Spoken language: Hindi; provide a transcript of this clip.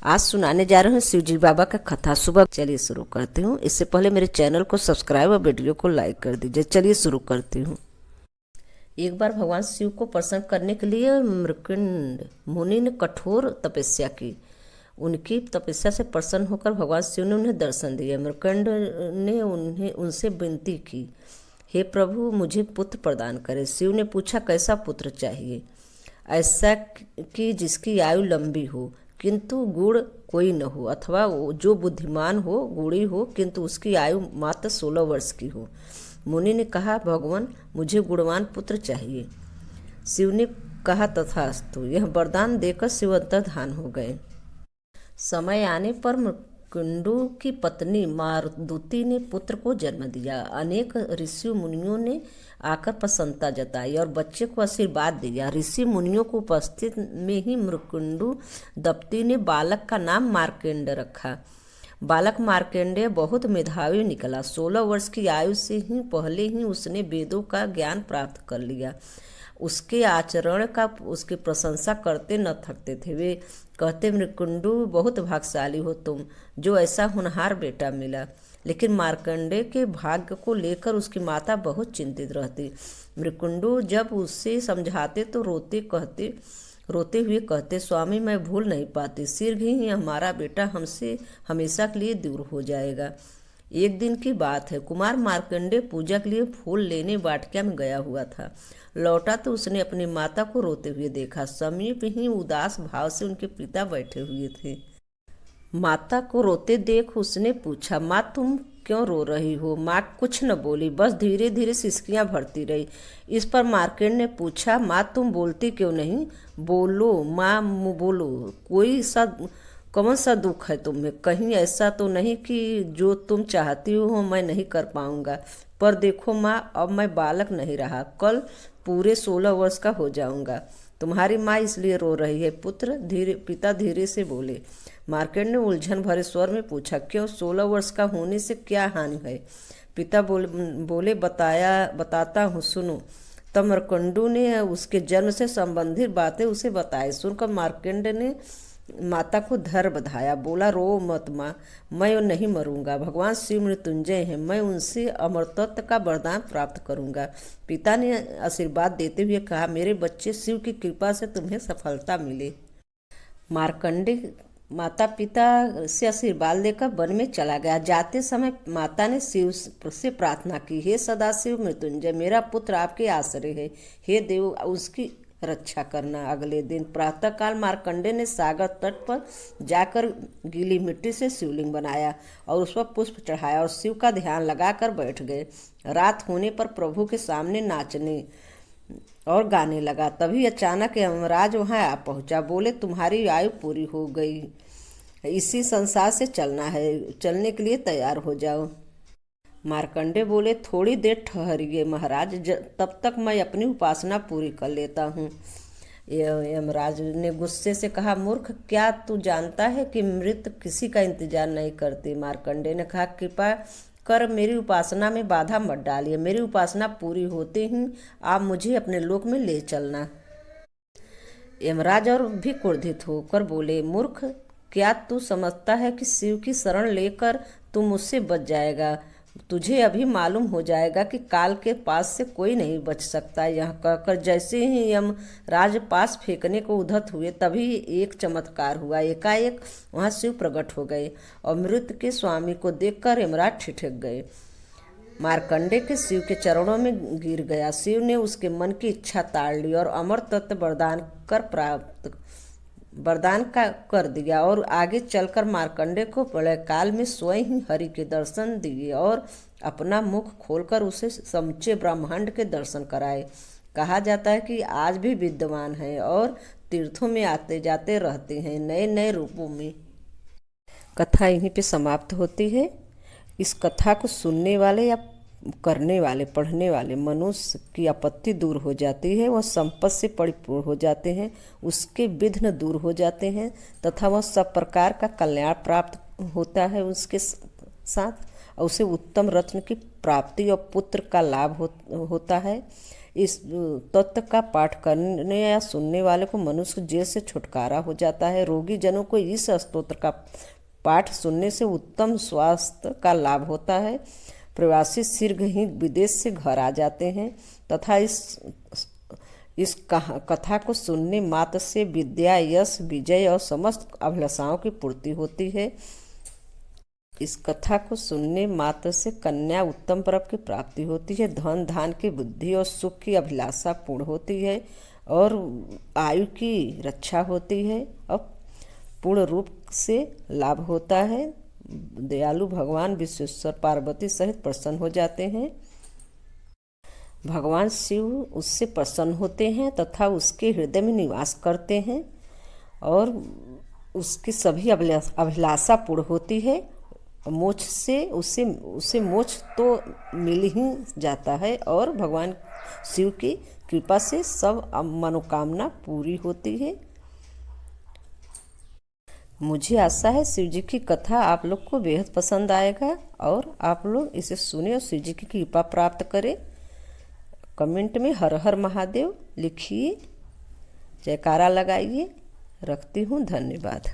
आज सुनाने जा रहे हैं शिवजी बाबा का कथा। सुबह चलिए शुरू करती हूँ। इससे पहले मेरे चैनल को सब्सक्राइब और वीडियो को लाइक कर दीजिए। चलिए शुरू करती हूँ। एक बार भगवान शिव को प्रसन्न करने के लिए मृकंड मुनि ने कठोर तपस्या की। उनकी तपस्या से प्रसन्न होकर भगवान शिव ने उन्हें दर्शन दिया। मृकंड ने उनसे विनती की, हे प्रभु, मुझे पुत्र प्रदान करें। शिव ने पूछा, कैसा पुत्र चाहिए? ऐसा कि जिसकी आयु लंबी हो किंतु गुण कोई न हो, अथवा जो बुद्धिमान हो, गुणी हो, किंतु उसकी आयु मात्र 16 वर्ष की हो। मुनि ने कहा, भगवान, मुझे गुणवान पुत्र चाहिए। शिव ने कहा, तथास्तु। यह वरदान देकर शिव अंतर्धान हो गए। समय आने पर मृकंडु की पत्नी मारुति ने पुत्र को जन्म दिया। अनेक ऋषि मुनियों ने आकर प्रसन्नता जताई और बच्चे को आशीर्वाद दिया। ऋषि मुनियों को उपस्थित में ही मृकंडु दंपति ने बालक का नाम मार्कंडेय रखा। बालक मार्कंडेय बहुत मेधावी निकला। 16 वर्ष की आयु से ही पहले ही उसने वेदों का ज्ञान प्राप्त कर लिया। उसके आचरण का उसकी प्रशंसा करते न थकते थे। वे कहते, मृकंडु, बहुत भाग्यशाली हो तुम, जो ऐसा होनहार बेटा मिला। लेकिन मार्कंडेय के भाग्य को लेकर उसकी माता बहुत चिंतित रहती। मृकंडु जब उससे समझाते तो रोते हुए कहते, स्वामी, मैं भूल नहीं पाती। शीघ्र ही हमारा बेटा हमसे हमेशा के लिए दूर हो जाएगा। एक दिन की बात है। कुमार मार्कंडेय पूजा के लिए फूल लेने वाटिका में गया हुआ था। लौटा तो उसने अपनी माता को रोते हुए देखा। समीप ही उदास भाव से उनके पिता बैठे हुए थे। माता को रोते देख उसने पूछा, माँ, तुम क्यों रो रही हो? माँ कुछ न बोली, बस धीरे धीरे सिसकियां भरती रही। इस पर मार्कंडेय ने पूछा, माँ, तुम बोलती क्यों नहीं? बोलो माँ, बोलो। कौन सा दुख है तुम्हें? कहीं ऐसा तो नहीं कि जो तुम चाहती हो मैं नहीं कर पाऊंगा? पर देखो माँ, अब मैं बालक नहीं रहा, कल पूरे 16 वर्ष का हो जाऊंगा। तुम्हारी माँ इसलिए रो रही है पिता धीरे से बोले। मार्कंडेय ने उलझन भरे स्वर में पूछा, क्यों? 16 वर्ष का होने से क्या हानि है? पिता बोले, बताता हूँ, सुनो। तब मृकंडु ने उसके जन्म से संबंधित बातें उसे बताई। सुनकर मार्कंडेय ने माता को धैर्य बधाया। बोला, रो मत माँ, मैं नहीं मरूंगा। भगवान शिव मृत्युंजय हैं, मैं उनसे अमरत्व का वरदान प्राप्त करूंगा। पिता ने आशीर्वाद देते हुए कहा, मेरे बच्चे, शिव की कृपा से तुम्हें सफलता मिले। मार्कंडेय माता पिता से आशीर्वाद लेकर वन में चला गया। जाते समय माता ने शिव से प्रार्थना की, हे सदाशिव मृत्युंजय, मेरा पुत्र आपके आश्रय है। हे देव, उसकी रक्षा करना। अगले दिन प्रातःकाल मार्कंडेय ने सागर तट पर जाकर गीली मिट्टी से शिवलिंग बनाया और उस पर पुष्प चढ़ाया और शिव का ध्यान लगाकर बैठ गए। रात होने पर प्रभु के सामने नाचने और गाने लगा। तभी अचानक यमराज वहां आ पहुंचा। बोले, तुम्हारी आयु पूरी हो गई, इसी संसार से चलना है, चलने के लिए तैयार हो जाओ। मार्कंडेय बोले, थोड़ी देर ठहरिए महाराज, तब तक मैं अपनी उपासना पूरी कर लेता हूँ। यमराज ने गुस्से से कहा, मूर्ख, क्या तू जानता है कि मृत किसी का इंतजार नहीं करती? मार्कंडेय ने कहा, कृपा कर मेरी उपासना में बाधा मत डालिए। मेरी उपासना पूरी होते ही आप मुझे अपने लोक में ले चलना। यमराज और भी क्रोधित होकर बोले, मूर्ख, क्या तू समझता है कि शिव की शरण लेकर तू मुझसे बच जाएगा? तुझे अभी मालूम हो जाएगा कि काल के पास से कोई नहीं बच सकता। यह कहकर जैसे ही यमराज पास फेंकने को उद्धत हुए, तभी एक चमत्कार हुआ। एकाएक वहां शिव प्रकट हो गए और मृत के स्वामी को देखकर यमराज ठिठक गए। मार्कंडेय के शिव के चरणों में गिर गया। शिव ने उसके मन की इच्छा ताड़ ली और अमर तत्व वरदान का कर दिया और आगे चलकर मार्कंडेय को प्रलय काल में स्वयं ही हरि के दर्शन दिए और अपना मुख खोलकर उसे समूचे ब्रह्मांड के दर्शन कराए। कहा जाता है कि आज भी विद्वान हैं और तीर्थों में आते जाते रहते हैं नए नए रूपों में। कथा यहीं पे समाप्त होती है। इस कथा को सुनने वाले या करने वाले, पढ़ने वाले मनुष्य की आपत्ति दूर हो जाती है, वह संपत्ति से परिपूर्ण हो जाते हैं, उसके विघ्न दूर हो जाते हैं तथा वह सब प्रकार का कल्याण प्राप्त होता है उसके साथ, और उसे उत्तम रत्न की प्राप्ति और पुत्र का लाभ होता है। इस तत्व का पाठ करने या सुनने वाले को मनुष्य जेल से छुटकारा हो जाता है। रोगी जनों को इस स्तोत्र का पाठ सुनने से उत्तम स्वास्थ्य का लाभ होता है। प्रवासी शीघ्रहीन विदेश से घर आ जाते हैं तथा इस कथा को सुनने मात्र से विद्या, यश, विजय और समस्त अभिलाषाओं की पूर्ति होती है। इस कथा को सुनने मात्र से कन्या उत्तम वर की प्राप्ति होती है, धन धान की बुद्धि और सुख की अभिलाषा पूर्ण होती है और आयु की रक्षा होती है और पूर्ण रूप से लाभ होता है। दयालु भगवान विश्वेश्वर पार्वती सहित प्रसन्न हो जाते हैं। भगवान शिव उससे प्रसन्न होते हैं तथा उसके हृदय में निवास करते हैं और उसकी सभी अभिलाषा पूर्ण होती है। मोक्ष से उसे मोक्ष तो मिल ही जाता है और भगवान शिव की कृपा से सब मनोकामना पूरी होती है। मुझे आशा है शिव जी की कथा आप लोग को बेहद पसंद आएगा और आप लोग इसे सुने और शिव जी की कृपा प्राप्त करें। कमेंट में हर हर महादेव लिखिए, जयकारा लगाइए। रखती हूँ, धन्यवाद।